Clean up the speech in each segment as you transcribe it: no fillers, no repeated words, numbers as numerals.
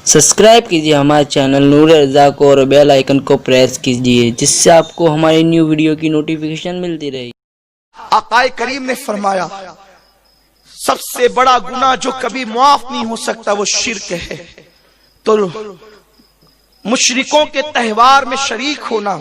Subscribe कीजिए हमारे channel नूर रज़ा को और बेल आइकन को प्रेस कीजिए जिससे आपको हमारी न्यू वीडियो की नोटिफिकेशन मिलती रहे। आकाए करीम ने फरमाया सबसे बड़ा गुनाह जो कभी मुआफ नहीं हो सकता वो शिर्क है। तो मुशरिकों के त्योहार में शरीक होना,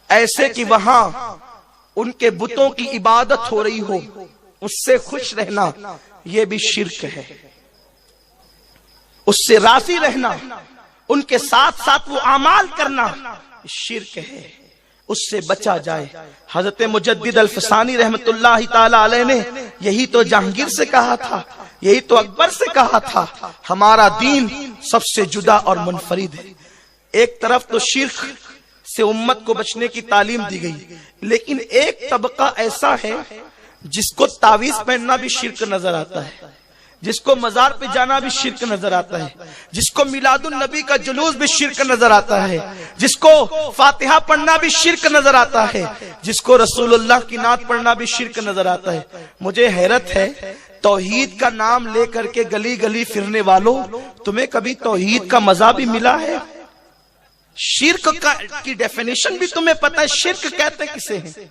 ऐसे कि वहां उनके बुतों की इबादत हो रही हो, उससे खुश रहना, यह भी शिर्क है। उससे राजी रहना, उनके साथ साथ वो अमाल करना शिर्क है। उससे बचा जाए। हजरत मुजद्दिद अल-फसानी रहमतुल्लाह ताला अलैह ने यही तो जहांगीर से कहा था, यही तो अकबर से कहा था, हमारा दीन सबसे जुदा और मुनफरिद है। एक तरफ तो शिर्क से उम्मत को बचने की तालीम दी गई, लेकिन एक तबका ऐसा है जिसको तावीज पहनना भी शिर्क नजर आता है, जिसको मजार पे जाना भी शिर्क नजर आता है, जिसको मिलादुन नबी का जुलूस भी शिर्क नजर आता है, जिसको फातिहा पढ़ना भी शिर्क नजर आता है, जिसको रसूलुल्लाह की नात पढ़ना भी शिर्क नजर आता है। मुझे हैरत है, तौहीद का नाम लेकर के गली गली फिरने वालों, तुम्हें कभी तौहीद का मजा भी मिला है? शिर्क की डेफिनेशन भी तुम्हें पता है? शिर्क कहते किसे हैं?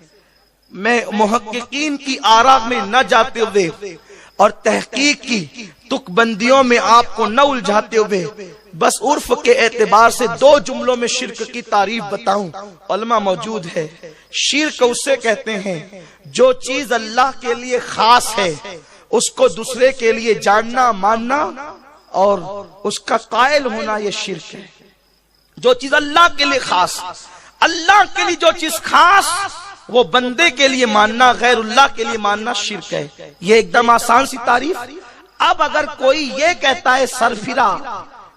मैं मुहक्किकीन की आरा में न जाते हुए और तहकीक की तुकबंदियों में आपको न उलझाते हुए बस उर्फ के एतबार से दो जुमलों में शिर्क की तारीफ बताऊं, उलमा मौजूद है। शिर्क उसे कहते हैं जो चीज अल्लाह के लिए खास है उसको दूसरे के लिए जानना, मानना और उसका कायल होना, यह शिर्क है। जो चीज अल्लाह के लिए खास, अल्लाह के लिए जो चीज खास वो बंदे के लिए मानना, गैरुल्लाह के लिए मानना शिर्क है। ये एकदम आसान सी तारीफ। अब अगर कोई ये कहता है सरफिरा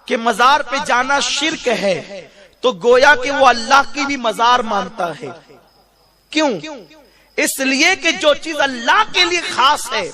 कि मजार पे जाना शिर्क है, तो गोया कि वो अल्लाह की भी मजार मानता है। क्यों? इसलिए कि जो चीज अल्लाह के लिए खास है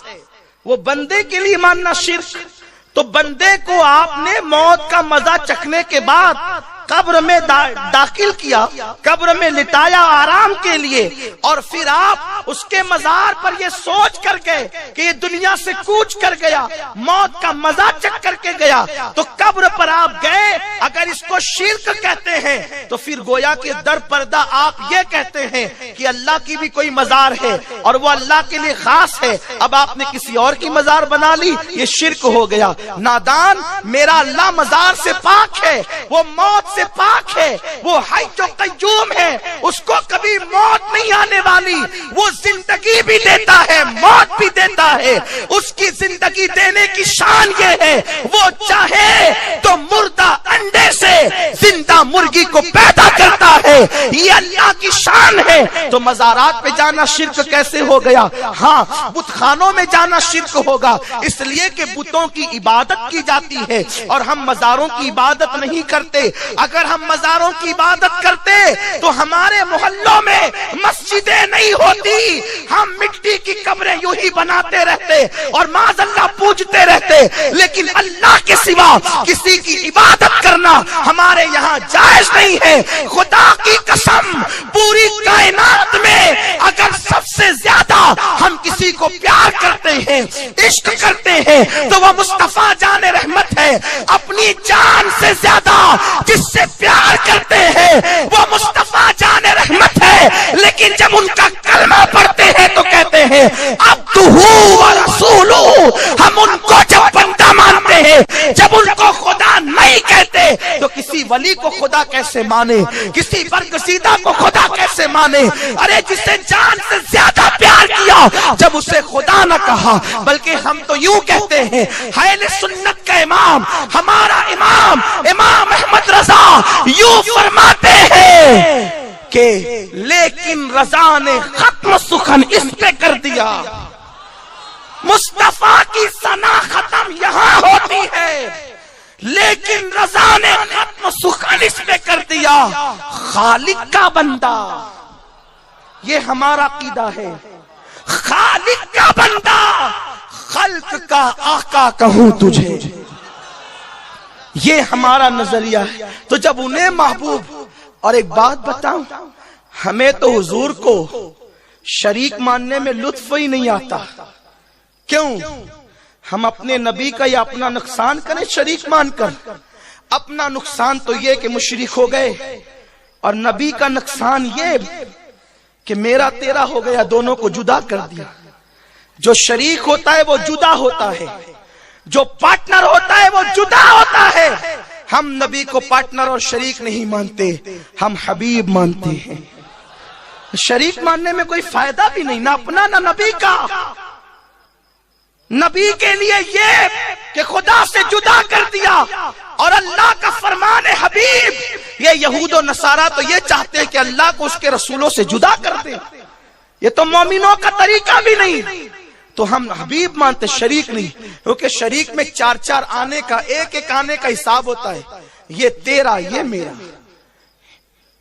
वो बंदे के लिए मानना शिर्क। तो बंदे को आपने मौत का मजा चखने के बाद कब्र में दाखिल किया, कब्र में लिटाया आराम के लिए, और फिर आप उसके मजार पर ये सोच कर गए कि ये दुनिया से कूच कर गया, मौत का मजा चख करके गया, तो कब्र पर आप गए। अगर इसको शिर्क कहते हैं तो फिर गोया के दर पर्दा आप ये कहते हैं कि अल्लाह की भी कोई मजार है और वो अल्लाह के लिए खास है। अब आपने किसी और की मजार बना ली, ये शिर्क हो गया। नादान, मेरा अल्लाह मजार से पाक है, वो मौत से पाक है, वो हय जो कय्यूम है, उसको कभी मौत नहीं आने वाली। वो जिंदगी भी देता है, मौत भी देता है। उसकी जिंदगी देने की शान ये है, वो चाहे तो मुर्दा अंडे से जिंदा मुर्गी को पैदा करता है, ये अल्लाह की शान है। तो मजारात पे जाना शिर्क कैसे हो गया? हाँ, बुतखानों में जाना शिर्क होगा, इसलिए कि बुतों की इबादत की जाती है और हम मजारों की इबादत नहीं करते। अगर हम मजारों की इबादत करते तो हमारे मोहल्लों में मस्जिदें नहीं होती, हम मिट्टी की कब्रें यूं ही बनाते रहते और माज़अल्लाह पूजते रहते। लेकिन अल्लाह के सिवा किसी की इबादत करना हमारे यहाँ जायज नहीं है। खुदा की कसम, पूरी कायनात में अगर सबसे ज्यादा हम किसी को प्यार करते हैं, इश्क करते हैं, तो वह मुस्तफा जाने रहमत है। अपनी जान से ज्यादा जिससे प्यार करते हैं वो मुस्तफा जाने रहमत है। लेकिन जब उनका कलमा पढ़ते हैं तो कहते हैं अब्दुहू व रसूलुहू, हम उनको जब बंदा मानते हैं, जब उनको खुदा नहीं कहते तो किसी वली को खुदा कैसे माने, किसी बरगसीदा को खुदा कैसे माने? अरे जिसे जान से ज्यादा प्यार किया, जब उसे खुदा न कहा, बल्कि हम तो यूं कहते हैं, अहले सुन्नत का इमाम, हमारा इमाम इमाम अहमद रजा यूं फरमाते हैं कि लेकिन रजा ने खत्म सुखन इस पे कर दिया। मुस्तफा की सना खत्म यहां होती है, लेकिन रजा ने खत्म सुखन इस पे कर दिया। खालिक का बंदा, ये हमारा अकीदा है। खालिक का बंदा, खल्क का आका कहूं तुझे, ये हमारा नजरिया है। तो जब उन्हें महबूब, और एक बात बताऊं, हमें तो हुजूर को शरीक मानने में लुत्फ ही नहीं आता। क्यों? हम अपने नबी का या अपना नुकसान करें शरीक मानकर? اپنا نقصان تو یہ کہ مشرک ہو گئے، اور نبی کا نقصان یہ کہ میرا تیرا ہو گیا، دونوں کو جدا کر دیا۔ جو شریک ہوتا ہے وہ جدا ہوتا ہے، جو پارٹنر ہوتا ہے وہ جدا ہوتا ہے۔ ہم نبی کو پارٹنر اور شریک نہیں مانتے، ہم حبیب مانتے ہیں۔ شریک ماننے میں کوئی فائدہ بھی نہیں، نہ اپنا نہ نبی کا۔ نبی کے لیے یہ کہ خدا سے جدا کر دیا، اور اللہ کا فرمان ہے حبیب۔ یہ یہود و نصارہ تو یہ چاہتے ہیں کہ اللہ کو اس کے رسولوں سے جدا کر دے، یہ تو مومنوں کا طریقہ بھی نہیں۔ تو ہم حبیب مانتے، شریک نہیں، کیونکہ شریک میں چار چار آنے کا، ایک ایک آنے کا حساب ہوتا ہے، یہ تیرا یہ میرا،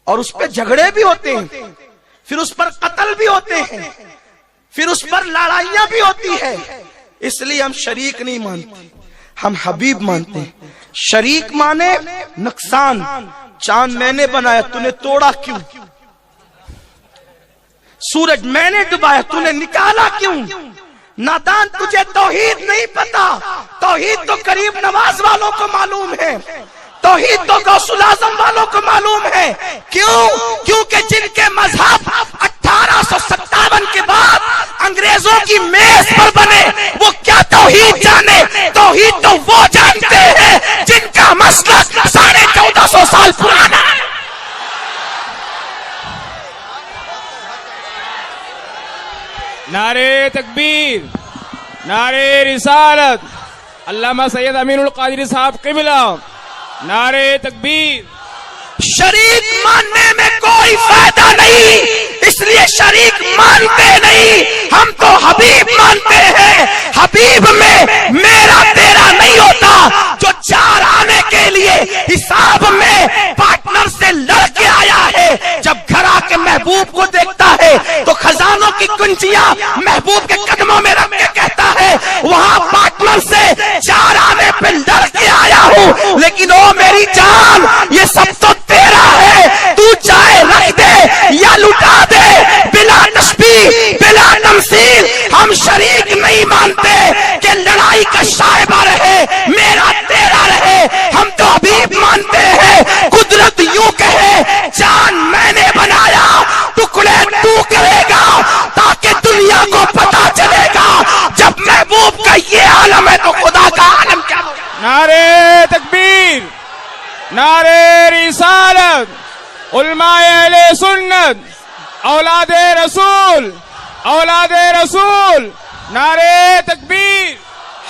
اور اس پہ جھگڑے بھی ہوتے ہیں، پھر اس پر قتل بھی ہوتے ہیں، پھر اس پر لڑائیاں بھی ہوتی ہے۔ اس لیے ہم شریک نہیں مانتے، ہم حبیب مانتے ہیں۔ شریک مانے نقصان، چاند میں نے بنایا تو نے توڑا کیوں؟ سورج میں نے ڈبایا تو نے نکالا کیوں؟ نادان تجھے توحید نہیں پتا، توحید تو قریب نواز والوں کو معلوم ہے، توحید تو غوث الاعظم والوں کو معلوم ہے۔ کیوں؟ کیونکہ جن کے مذہب 1857 کے بعد انگریزوں کی میز پر بنے، وہ کیا توحید جانے؟ توحید تو وہ جانتے ہیں جن کا مسلک 1450 سال پرانا ہے۔ نعرے تکبیر، نعرے رسالت، علامہ سید امین القادری صاحب قبلہ، نعرے تکبیر۔ شریک ماننے میں کوئی فائدہ نہیں، اس لیے شریک مانتے نہیں، ہم تو حبیب مانتے ہیں۔ حبیب میں میرا تیرا نہیں ہوتا، جو چار آنے کے لیے حساب میں پارٹنر سے لڑ کے آیا ہے، جب گھر آ کے محبوب کو دیکھتا ہے تو خزانوں کی کنجیاں محبوب کے قدموں میں رکھ کے کہتا ہے وہاں پارٹنر سے چار آنے پہ لڑ کے آیا ہوں، لیکن او میری جان یہ سب تو تیرا ہے، تو چاہے رکھ دے یا لٹا دے، بلا تشبیہ بلا تمثیل۔ ہم شریک نہیں مانتے کہ لڑائی کا شائبہ رہے، میرا تیرا رہے، ہم تو حبیب مانتے ہیں۔ قدرت یوں کہے جان میں نے بنایا، ٹکڑے تو کرے گا، تاکہ دنیا کو پتا چلے گا جب محبوب کا یہ عالم ہے تو خدا کا عالم کیا ہوگا۔ نعرے تکبیر، نعرے رسالت، علماء اہل سنت، اولاد رسول، اولاد رسول، نعرے تکبیر۔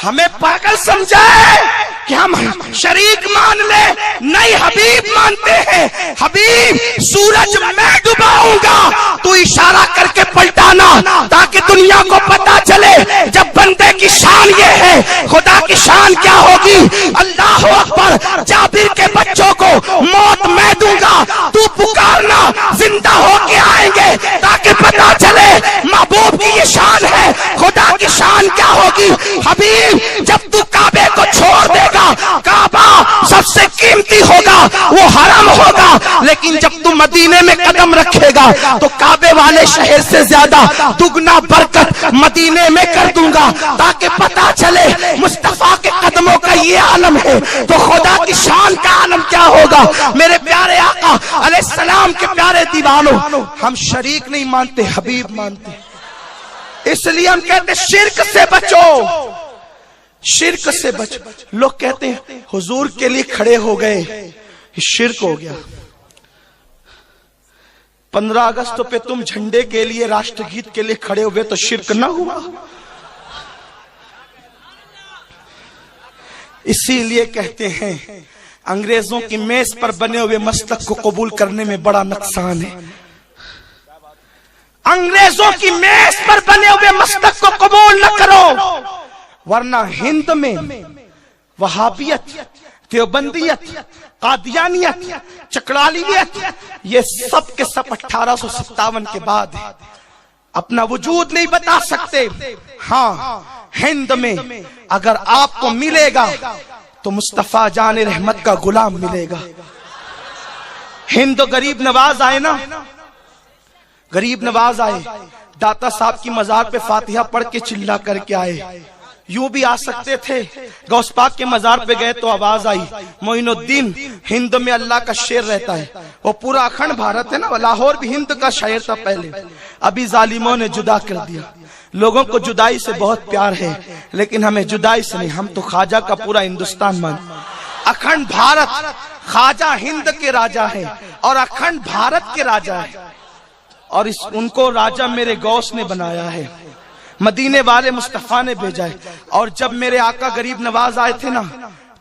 ہمیں پاگل سمجھائے کہ ہم شریک مان لے، نہیں حبیب مانتے ہیں۔ حبیب سورج میں ڈباؤں گا، تو اشارہ کر کے پلٹانا تاکہ دنیا کو پتا چلے جب بندے کی شان یہ ہے، خدا کی شان کیا ہوگی۔ اللہ اکبر، جابر کے بچوں کو موت میں دوں گا، تو پکارنا زندہ ہو کے آئیں گے تاکہ پتا چلے محبوب کی یہ شان ہے، خدا کی شان کیا ہوگی۔ حبیب جب تو کعبے کو چھوڑ دے گا، کعبہ سب سے قیمتی ہوگا، وہ حرم ہوگا، لیکن جب تو مدینے میں قدم رکھے گا تو کعبے والے شہر سے زیادہ دگنا برکت مدینے میں کر دوں گا، تاکہ پتا چلے مصطفیٰ کے قدموں کا یہ عالم ہے تو خدا کی شان کا عالم کیا ہوگا۔ میرے پیارے آقا علیہ السلام کے پیارے دیوانوں، ہم شریک نہیں مانتے، حبیب مانتے، اس لیے ہم کہتے شرک سے بچو، شرک سے بچو۔ لوگ کہتے ہیں حضور کے لیے کھڑے ہو گئے، شرک ہو گیا۔ 15 اگست پہ تم جھنڈے کے لیے، راشٹر گیت کے لیے کھڑے ہوئے تو شرک نہ ہوا؟ اسی لیے کہتے ہیں انگریزوں کی میز پر بنے ہوئے مسلک کو قبول کرنے میں بڑا نقصان ہے۔ انگریزوں کی میز پر بنے ہوئے مسلک کو قبول نہ کرو، ورنہ ہند میں وہابیت، دیوبندیت، قادیانیت، چکڑالیت، یہ سب کے سب 1857 کے بعد ہے، اپنا وجود نہیں بتا سکتے۔ ہاں ہند میں اگر آپ کو ملے گا تو مصطفیٰ جان رحمت کا غلام ملے گا۔ ہند غریب نواز آئے نا، غریب نواز آئے، داتا صاحب کی مزار پہ فاتحہ پڑھ کے چلا کر کے آئے، यूं भी आ सकते थे। गौस पाक के मजार पे गए तो आवाज आई, मोइनुद्दीन हिंद में अल्लाह का शेर रहता है। वो पूरा अखंड भारत है ना, लाहौर भी हिंद का शहर था पहले, अभी जालिमों ने जुदा कर दिया। लोगों को जुदाई से बहुत प्यार है, लेकिन हमें जुदाई से नहीं, हम तो ख्वाजा का पूरा हिंदुस्तान मानते। अखंड भारत, ख्वाजा हिंद के राजा है और अखंड भारत के राजा है, और उनको राजा मेरे गौस ने बनाया है, मदीने वाले मुस्तफा ने भेजा है। और जब मेरे आका गरीब नवाज आए थे ना,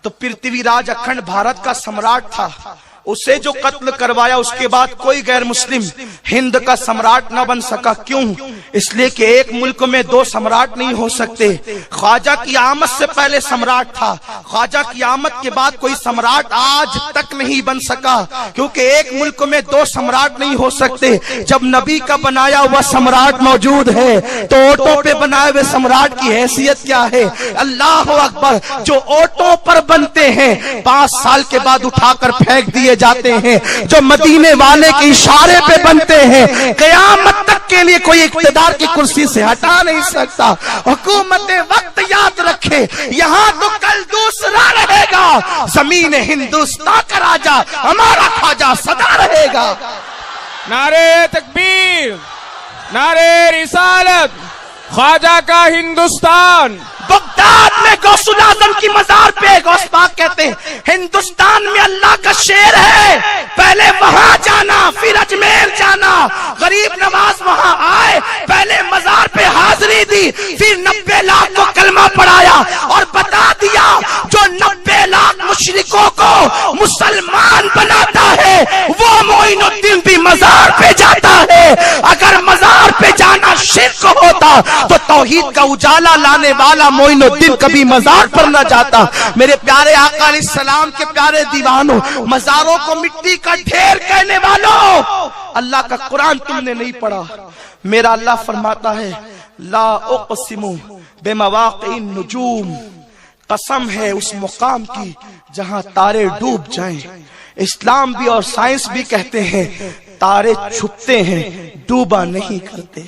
तो पृथ्वीराज अखंड भारत का सम्राट था, उसे जो कत्ल करवाया, उसके बाद कोई गैर मुस्लिम हिंद का सम्राट न बन सका। क्यों? इसलिए कि एक मुल्क में दो सम्राट नहीं हो सकते। ख्वाजा की आमद से पहले सम्राट था, ख्वाजा की आमद के बाद कोई सम्राट आज तक नहीं बन सका, क्योंकि एक मुल्क में दो सम्राट नहीं हो सकते। जब नबी का बनाया हुआ सम्राट मौजूद है, तो ओटो पे बनाए हुए सम्राट की हैसियत क्या है? अल्लाह अकबर। जो ओटो पर बनते हैं 5 साल के बाद उठाकर फेंक दिए जाते हैं, जो मदीने वाले के इशारे पे बनते हैं, क़यामत तक के लिए कोई इक़्तिदार की कुर्सी से हटा नहीं सकता। हुकूमत वक्त याद रखे, यहाँ तो कल दूसरा रहेगा। जमीन हिंदुस्तान का राजा हमारा ख्वाजा सदा रहेगा। नारे तकबीर, नारे रिसालत, ख्वाजा का हिंदुस्तान। बगदाद में गौसुल आजम की मजार पे गौस पाक कहते हैं, हिंदुस्तान में अल्लाह का शेर है, पहले वहां जाना फिर अजमेर जाना। गरीब नवाज वहां आए, पहले मजार पे हाजिरी दी, फिर 90 लाख को कलमा पढ़ाया और बता दिया, जो 90 लाख मुशरिकों को मुसलमान बनाता है, वो मोइनुद्दीन भी मजार पे जाता है। अगर मजार पे जाना शिर्क होता, तो तौहीद का उजाला लाने वाला मोइनुद्दीन कभी मजार पर न जाता। मेरे प्यारे आका अलैहिस्सलाम के प्यारे दीवानों, मजारों को मिट्टी का ढेर कहने वालों, अल्लाह का कुरान तुमने नहीं पढ़ा। मेरा अल्लाह फरमाता है, ला उक़सिमु बिमवाक़िन नुजूम, कसम है उस मुकाम की जहां तारे डूब जाएं। इस्लाम भी और साइंस भी कहते हैं, तारे छुपते हैं, डूबा नहीं करते।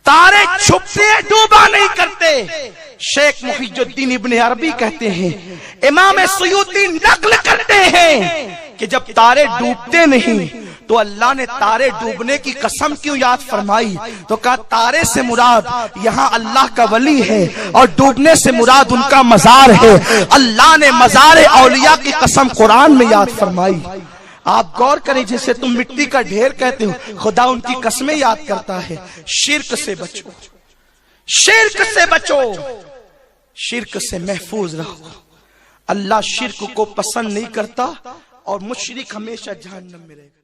तारे छुपते हैं, डूबा नहीं करते। शेख मुहिजुद्दीन इब्ने अरबी कहते हैं, इमाम सुयूती नकल करते हैं कि जब तारे डूबते नहीं, तो अल्लाह ने तारे डूबने की कसम क्यों याद फरमाई? तो कहा तारे से मुराद यहाँ अल्लाह का वली है, और डूबने से मुराद उनका मजार है। अल्लाह ने मजार औलिया की कसम कुरान में याद फरमाई। आप गौर करें, जैसे तुम मिट्टी का ढेर कहते हो, खुदा उनकी कस्में याद करता है। शिर्क से बचो, शिर्क से बचो, शिर्क से महफूज रहो। अल्लाह शिर्क को पसंद नहीं करता, और मुशरिक हमेशा जहन्नम में रहेगा।